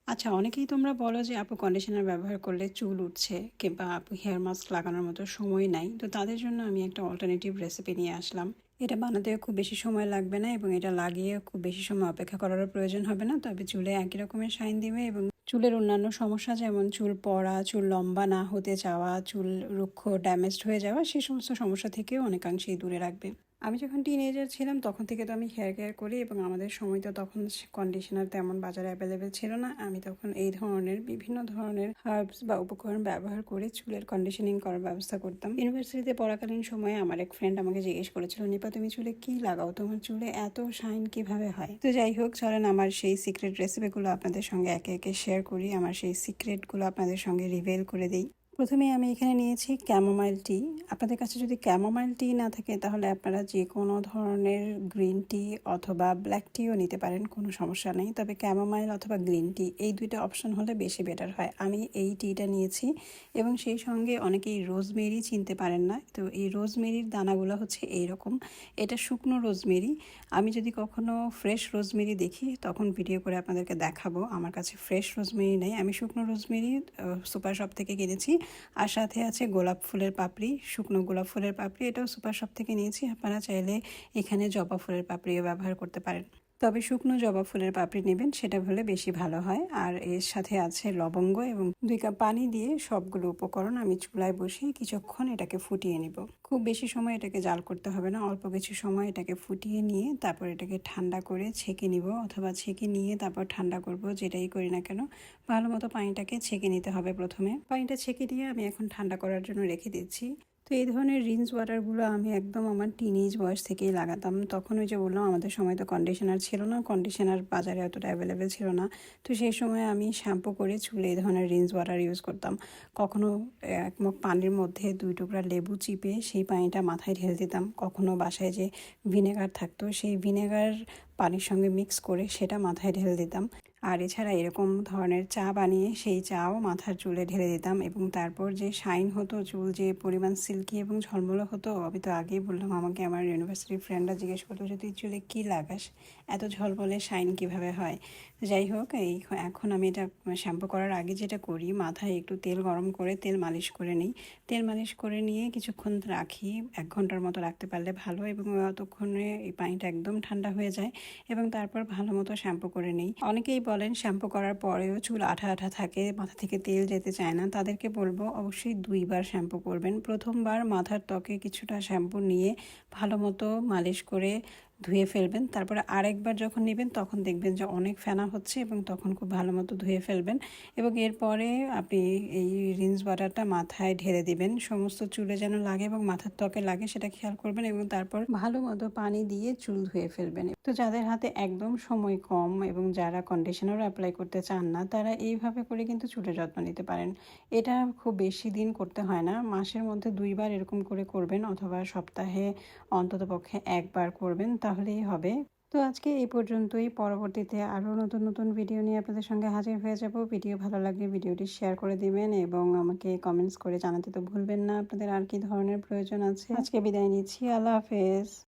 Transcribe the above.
আচ্ছা, অনেকেই তোমরা বলো যে আপু কন্ডিশনার ব্যবহার করলে চুল উঠছে কিংবা আপু হেয়ার মাস্ক লাগানোর মতো সময় নাই। তো তাদের জন্য আমি একটা অল্টারনেটিভ রেসিপি নিয়ে আসলাম। এটা বানাতেও খুব বেশি সময় লাগবে না এবং এটা লাগিয়ে খুব বেশি সময় অপেক্ষা করারও প্রয়োজন হবে না। তবে চুলে একই রকমের শাইন দিবে এবং চুলের অন্যান্য সমস্যা যেমন চুল পড়া, চুল লম্বা না হতে চাওয়া, চুল রুক্ষ ড্যামেজড হয়ে যাওয়া সেই সমস্ত সমস্যা থেকেও অনেকাংশেই দূরে রাখবে। আমি যখন টিনেজার ছিলাম তখন থেকে তো আমি হেয়ার কেয়ার করি এবং আমাদের সময় তো তখন কন্ডিশনার তেমন বাজারে অ্যাভেলেবেল ছিল না। আমি তখন এই ধরনের বিভিন্ন ধরনের হার্বস বা উপকরণ ব্যবহার করে চুলের কন্ডিশনিং করার ব্যবস্থা করতাম। ইউনিভার্সিটিতে পড়াকালীন সময়ে আমার এক ফ্রেন্ড আমাকে জিজ্ঞেস করেছিল, নিপা তুমি চুলে কি লাগাও, তোমার চুলে এত শাইন কিভাবে হয়? তো যাই হোক, চলেন আমার সেই সিক্রেট রেসিপিগুলো আপনাদের সঙ্গে একে একে শেয়ার করি, আমার সেই সিক্রেটগুলো আপনাদের সঙ্গে রিভেল করে দিই। প্রথমে আমি এখানে নিয়েছি ক্যামোমাইল টি। আপনাদের কাছে যদি ক্যামোমাইল টি না থাকে তাহলে আপনারা যে কোনো ধরনের গ্রিন টি অথবা ব্ল্যাক টিও নিতে পারেন, কোনো সমস্যা নেই। তবে ক্যামোমাইল অথবা গ্রিন টি এই দুইটা অপশন হলে বেশি বেটার হয়। আমি এই টিটা নিয়েছি এবং সেই সঙ্গে অনেকেই রোজমেরি চিনতে পারেন না। তো এই রোজমেরির দানাগুলো হচ্ছে এইরকম। এটা শুকনো রোজমেরি। আমি যদি কখনো ফ্রেশ রোজমেরি দেখি তখন ভিডিও করে আপনাদেরকে দেখাবো। আমার কাছে ফ্রেশ রোজমেরি নেই, আমি শুকনো রোজমেরি সুপার শপ থেকে কিনেছি। আর সাথে আছে গোলাপ ফুলের পাপড়ি, শুকনো গোলাপ ফুলের পাপড়ি, এটাও সুপার শপ থেকে নিয়েছি। আপনারা চাইলে এখানে জবা ফুলের পাপড়িও ব্যবহার করতে পারেন, তবে শুকনো জবা ফুলের পাপড়ি নেবেন, সেটা হলে বেশি ভালো হয়। আর এর সাথে আছে লবঙ্গ এবং 2 কাপ পানি দিয়ে সবগুলো উপকরণ আমি চুলায় বসিয়ে কিছুক্ষণ এটাকে ফুটিয়ে নিব। খুব বেশি সময় এটাকে জাল করতে হবে না, অল্প কিছু সময় এটাকে ফুটিয়ে নিয়ে তারপর এটাকে ঠান্ডা করে ছেঁকে নিব, অথবা ছেঁকে নিয়ে তারপর ঠান্ডা করব, যেটাই করি না কেন ভালো মতো পানিটাকে ছেঁকে নিতে হবে। প্রথমে পানিটা ছেঁকে দিয়ে আমি এখন ঠান্ডা করার জন্য রেখে দিচ্ছি। তো এই ধরনের রিন্স ওয়াটারগুলো আমি একদম আমার টিনেজ বয়স থেকেই লাগাতাম। তখন ওই যে বললাম আমাদের সময় তো কন্ডিশনার ছিল না, কন্ডিশনার বাজারে অতটা অ্যাভেলেবেল ছিল না। তো সেই সময় আমি শ্যাম্পু করে চুলে এই ধরনের রিন্স ওয়াটার ইউজ করতাম। কখনো এক মগ পানির মধ্যে 2 টুকরা লেবু চিপে সেই পানিটা মাথায় ঢেলে দিতাম। কখনো বাসায় যে ভিনেগার থাকতো সেই ভিনেগার পানির সঙ্গে মিক্স করে সেটা মাথায় ঢেলে দিতাম। আর এছাড়া এরকম ধরনের চা বানিয়ে সেই চাও মাথার চুলে ঢেলে দিতাম এবং তারপর যে শাইন হতো, চুল যে পরিমাণ সিল্কি এবং ঝলমলো হতো। আমি তো আগেই বললাম, আমাকে আমার ইউনিভার্সিটির ফ্রেন্ডরা জিজ্ঞেস করতো যে তুই চুলে কী লাগাস, এত ঝলমলে শাইন কিভাবে হয়। যাই হোক, এখন আমি এটা শ্যাম্পু করার আগে যেটা করি, মাথায় একটু তেল গরম করে তেল মালিশ করে নিই। তেল মালিশ করে নিয়ে কিছুক্ষণ রাখি, 1 ঘন্টার মতো রাখতে পারলে ভালো, এবং ততক্ষণে এই পানিটা একদম ঠান্ডা হয়ে যায় এবং তারপর ভালো মতো শ্যাম্পু করে নিই। অনেকেই বলেন শ্যাম্পু করার পরেও চুল আঠা আঠা থাকে, মাথা থেকে তেল যেতে চায় না। তাদেরকে বলবো অবশ্যই 2বার শ্যাম্পু করবেন। প্রথমবার মাথার ত্বকে কিছুটা শ্যাম্পু নিয়ে ভালো মতো মালিশ করে ধুয়ে ফেলবেন। তারপরে আরেকবার যখন নেবেন তখন দেখবেন যে অনেক ফেনা হচ্ছে এবং তখন খুব ভালো মতো ধুয়ে ফেলবেন। এবং এরপরে আপনি এই রিন্স ওয়াটারটা মাথায় ঢেলে দিবেন, সমস্ত চুলে যেন লাগে এবং মাথার ত্বকে লাগে সেটা খেয়াল করবেন, এবং তারপর ভালো মতো পানি দিয়ে চুল ধুয়ে ফেলবেন। তো যাদের হাতে একদম সময় কম এবং যারা কন্ডিশনারও অ্যাপ্লাই করতে চান না, তারা এইভাবে করে কিন্তু চুলের যত্ন নিতে পারেন। এটা খুব বেশি দিন করতে হয় না, মাসের মধ্যে 2বার এরকম করে করবেন, অথবা সপ্তাহে অন্ততপক্ষে 1বার করবেন, তাহলেই হবে। তো আজকে এই পর্যন্তই। পরবর্তীতে আরও নতুন নতুন ভিডিও নিয়ে আপনাদের সঙ্গে হাজির হয়ে যাব। ভিডিও ভালো লাগলে ভিডিওটি শেয়ার করে দিবেন এবং আমাকে কমেন্টস করে জানাতে তো ভুলবেন না আপনাদের আর কি ধরনের প্রয়োজন আছে। আজকে বিদায় নিচ্ছি, আল্লাহ হাফেজ।